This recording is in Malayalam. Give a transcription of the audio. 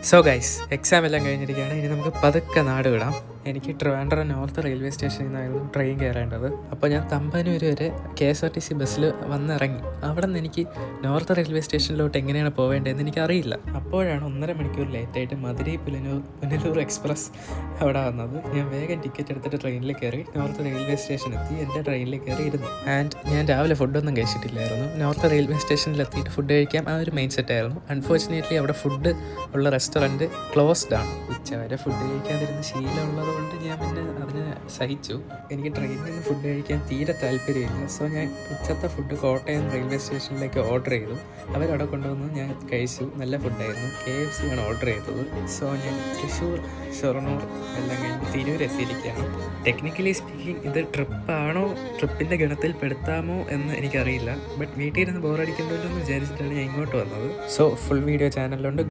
സോ ഗൈസ്, എക്സാം എല്ലാം കഴിഞ്ഞിരിക്കുകയാണ്. ഇനി നമുക്ക് പതുക്കെ നാട് വിടാം. എനിക്ക് ട്രിവാൻഡ്രം നോർത്ത് റെയിൽവേ സ്റ്റേഷനിൽ നിന്നായിരുന്നു ട്രെയിൻ കയറേണ്ടത്. അപ്പോൾ ഞാൻ തമ്പാനൂർ വരെ KSRTC ബസ്സിൽ വന്നിറങ്ങി. അവിടെ നിന്ന് എനിക്ക് നോർത്ത് റെയിൽവേ സ്റ്റേഷനിലോട്ട് എങ്ങനെയാണ് പോവേണ്ടതെന്ന് എനിക്കറിയില്ല. അപ്പോഴാണ് 1.5 മണിക്കൂർ ലേറ്റായിട്ട് മധുരൈ പുനലൂർ എക്സ്പ്രസ് അവിടെ വന്നത്. ഞാൻ വേഗം ടിക്കറ്റ് എടുത്തിട്ട് ട്രെയിനിൽ കയറി നോർത്ത് റെയിൽവേ സ്റ്റേഷൻ എത്തി. എൻ്റെ ട്രെയിനിൽ കയറി ഇരുന്നു. ആൻഡ് ഞാൻ രാവിലെ ഫുഡൊന്നും കഴിച്ചിട്ടില്ലായിരുന്നു. നോർത്ത് റെയിൽവേ സ്റ്റേഷനിലെത്തിയിട്ട് ഫുഡ് കഴിക്കാം ആ ഒരു മൈൻഡ് സെറ്റായിരുന്നു. അൺഫോർച്ചുനേറ്റ്ലി അവിടെ ഫുഡ് ഉള്ള റെസ്റ്റോറൻറ്റ് ക്ലോസ്ഡ് ആണ്. ഉച്ചവരെ ഫുഡ് കഴിക്കാതിരുന്ന ശീലമുള്ളത് കൊണ്ട് ഞാൻ പിന്നെ അതിനെ സഹിച്ചു. എനിക്ക് ട്രെയിനിൽ നിന്ന് ഫുഡ് കഴിക്കാൻ തീരെ താല്പര്യമില്ല. സോ ഞാൻ ഉച്ചത്തെ ഫുഡ് കോട്ടയം റെയിൽവേ സ്റ്റേഷനിലേക്ക് ഓർഡർ ചെയ്തു. അവരവിടെ കൊണ്ടുവന്ന് ഞാൻ കഴിച്ചു. നല്ല ഫുഡായിരുന്നു. KFC ആണ് ഓർഡർ ചെയ്തത്. സോ ഞാൻ തൃശ്ശൂർ, ഷൊർണൂർ എല്ലാം കഴിഞ്ഞ് തിരൂർ എത്തിയിരിക്കുകയാണ്. ടെക്നിക്കലി സ്പീക്കിംഗ് ഇത് ട്രിപ്പാണോ, ട്രിപ്പിൻ്റെ ഗണത്തിൽ പെടുത്താമോ എന്ന് എനിക്കറിയില്ല. ബട്ട് വീട്ടിൽ ഇരുന്ന് ബോറടിക്കണ്ടല്ലോ എന്ന് വിചാരിച്ചിട്ടാണ് ഞാൻ ഇങ്ങോട്ട് വന്നത്. So full video ചാനലിലുണ്ട്.